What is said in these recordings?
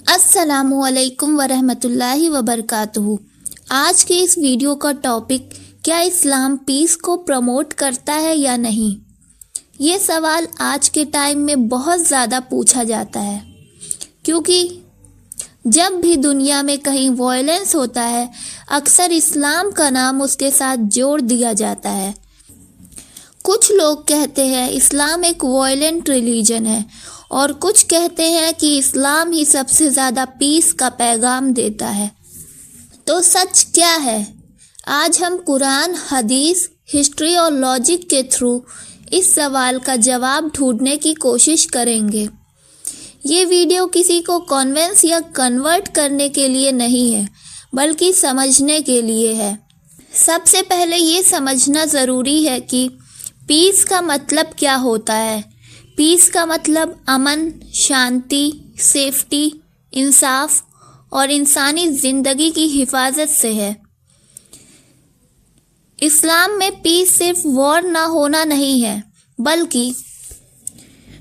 السلام علیکم ورحمۃ اللہ وبرکاتہ۔ آج کے اس ویڈیو کا ٹاپک کیا اسلام پیس کو پروموٹ کرتا ہے یا نہیں؟ یہ سوال آج کے ٹائم میں بہت زیادہ پوچھا جاتا ہے، کیونکہ جب بھی دنیا میں کہیں وائلنس ہوتا ہے اکثر اسلام کا نام اس کے ساتھ جوڑ دیا جاتا ہے۔ کچھ لوگ کہتے ہیں اسلام ایک وائلنٹ ریلیجن ہے، اور کچھ کہتے ہیں کہ اسلام ہی سب سے زیادہ پیس کا پیغام دیتا ہے۔ تو سچ کیا ہے؟ آج ہم قرآن، حدیث، ہسٹری اور لاجک کے تھرو اس سوال کا جواب ڈھونڈنے کی کوشش کریں گے۔ یہ ویڈیو کسی کو کنونس یا کنورٹ کرنے کے لیے نہیں ہے، بلکہ سمجھنے کے لیے ہے۔ سب سے پہلے یہ سمجھنا ضروری ہے کہ پیس کا مطلب کیا ہوتا ہے۔ پیس کا مطلب امن، شانتی، سیفٹی، انصاف اور انسانی زندگی کی حفاظت سے ہے۔ اسلام میں پیس صرف وار نہ ہونا نہیں ہے، بلکہ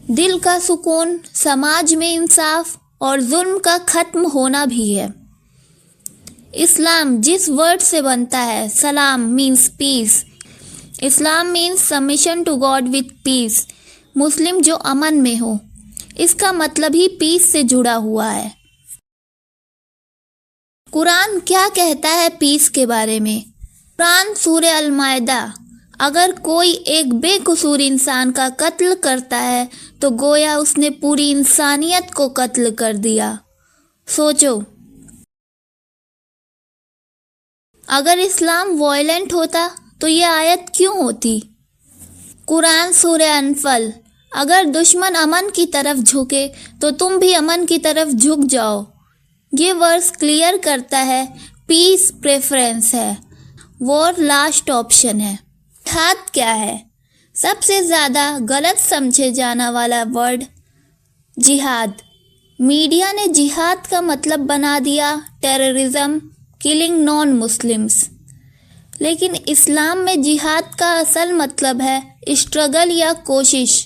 دل کا سکون، سماج میں انصاف اور ظلم کا ختم ہونا بھی ہے۔ اسلام جس ورڈ سے بنتا ہے، سلام مینس پیس، اسلام means submission to God with peace, مسلم جو امن میں ہو، اس کا مطلب ہی پیس سے جڑا ہوا ہے۔ قرآن کیا کہتا ہے پیس کے بارے میں؟ قرآن سورہ المائدہ: اگر کوئی ایک بے قصور انسان کا قتل کرتا ہے تو گویا اس نے پوری انسانیت کو قتل کر دیا۔ سوچو، اگر اسلام وائلنٹ ہوتا تو یہ آیت کیوں ہوتی؟ قرآن سورہ انفال: اگر دشمن امن کی طرف جھکے تو تم بھی امن کی طرف جھک جاؤ۔ یہ ورس کلیئر کرتا ہے پیس پریفرنس ہے، وار لاسٹ آپشن ہے۔ جہاد کیا ہے؟ سب سے زیادہ غلط سمجھے جانا والا ورڈ جہاد۔ میڈیا نے جہاد کا مطلب بنا دیا ٹیررزم، کلنگ نان مسلمز، لیکن اسلام میں جہاد کا اصل مطلب ہے اسٹرگل یا کوشش۔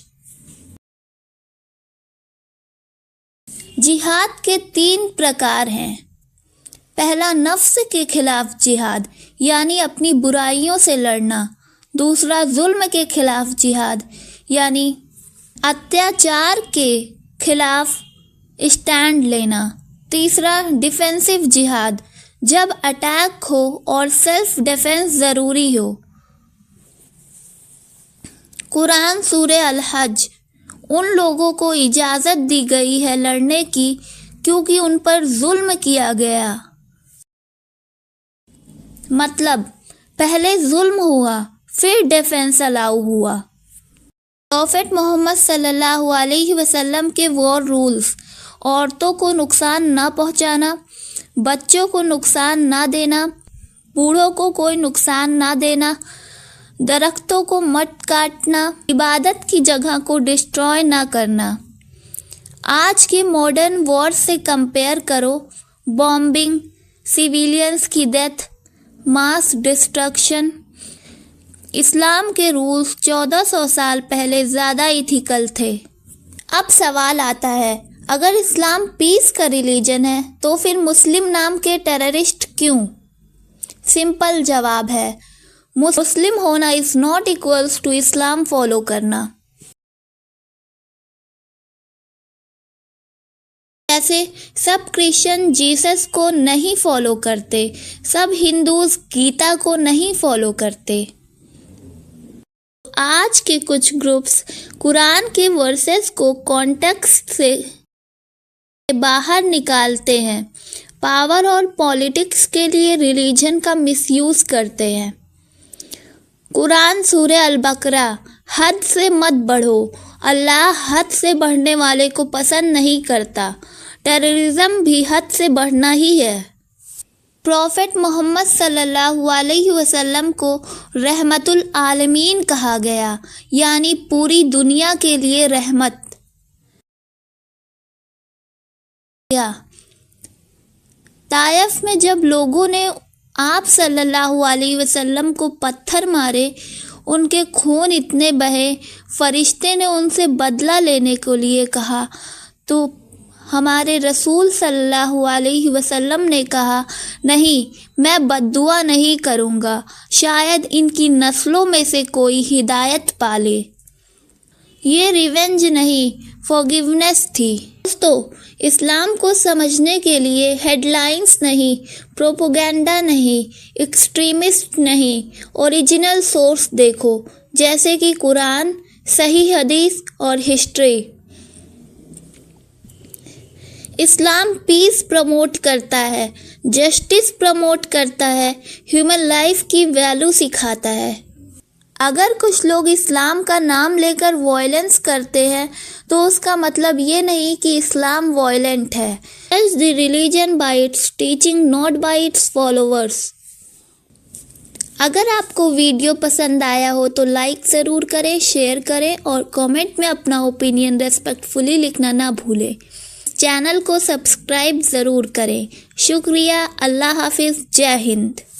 جہاد کے 3 پرکار ہیں۔ پہلا نفس کے خلاف جہاد، یعنی اپنی برائیوں سے لڑنا۔ دوسرا ظلم کے خلاف جہاد، یعنی اتیاچار کے خلاف اسٹینڈ لینا۔ تیسرا ڈیفینسو جہاد، جب اٹیک ہو اور سیلف ڈیفینس ضروری ہو۔ قرآن سورہ الحج: ان لوگوں کو اجازت دی گئی ہے لڑنے کی کیونکہ ان پر ظلم کیا گیا۔ مطلب پہلے ظلم ہوا، پھر ڈیفینس الاؤ ہوا۔ پروفیٹ محمد صلی اللہ علیہ وسلم کے وار رولز: عورتوں کو نقصان نہ پہنچانا، بچوں کو نقصان نہ دینا، بوڑھوں کو کوئی نقصان نہ دینا، درختوں کو مت کاٹنا، عبادت کی جگہ کو ڈسٹروائے نہ کرنا۔ آج کے ماڈرن وار سے کمپیئر کرو، بامبنگ، سیویلینز کی ڈیتھ، ماس ڈسٹرکشن۔ اسلام کے رولز 1400 سال پہلے زیادہ ایتھیکل تھے۔ اب سوال آتا ہے، اگر اسلام پیس کا ریلیجن ہے تو پھر مسلم نام کے ٹیررسٹ کیوں؟ سمپل جواب ہے، مسلم ہونا is not equals to Islam follow کرنا۔ جیسے سب کرسچن جیسس کو نہیں فالو کرتے، سب ہندوز گیتا کو نہیں فالو کرتے۔ آج کے کچھ گروپس قرآن کے ورسز کو کانٹیکسٹ سے باہر نکالتے ہیں، پاور اور پالیٹکس کے لیے ریلیجن کا مس یوز کرتے ہیں۔ قرآن سورہ البقرہ: حد سے مت بڑھو، اللہ حد سے بڑھنے والے کو پسند نہیں کرتا۔ ٹیررزم بھی حد سے بڑھنا ہی ہے۔ پروفیٹ محمد صلی اللہ علیہ وسلم کو رحمت العالمین کہا گیا، یعنی پوری دنیا کے لیے رحمت۔ طائف میں جب لوگوں نے آپ صلی اللہ علیہ وسلم کو پتھر مارے، ان کے خون اتنے بہے، فرشتے نے ان سے بدلہ لینے کے لیے کہا تو ہمارے رسول صلی اللہ علیہ وسلم نے کہا، نہیں، میں بد دعا نہیں کروں گا، شاید ان کی نسلوں میں سے کوئی ہدایت پالے۔ یہ ریونج نہیں، فورگیونیس تھی۔ دوستو، اسلام کو سمجھنے کے لیے ہیڈ لائنز نہیں، پروپیگنڈا نہیں، ایکسٹریمسٹ نہیں، اوریجنل سورس دیکھو، جیسے کہ قرآن، صحیح حدیث اور ہسٹری۔ اسلام پیس پروموٹ کرتا ہے، جسٹس پروموٹ کرتا ہے، ہیومن لائف کی ویلیو سکھاتا ہے۔ اگر کچھ لوگ اسلام کا نام لے کر وائلنس کرتے ہیں تو اس کا مطلب یہ نہیں کہ اسلام وائلنٹ ہے۔ Judge the religion by its teaching, not by its followers۔ اگر آپ کو ویڈیو پسند آیا ہو تو لائک ضرور کریں، شیئر کریں اور کامنٹ میں اپنا اوپینین ریسپیکٹفلی لکھنا نہ بھولیں۔ چینل کو سبسکرائب ضرور کریں۔ شکریہ، اللہ حافظ، جے ہند۔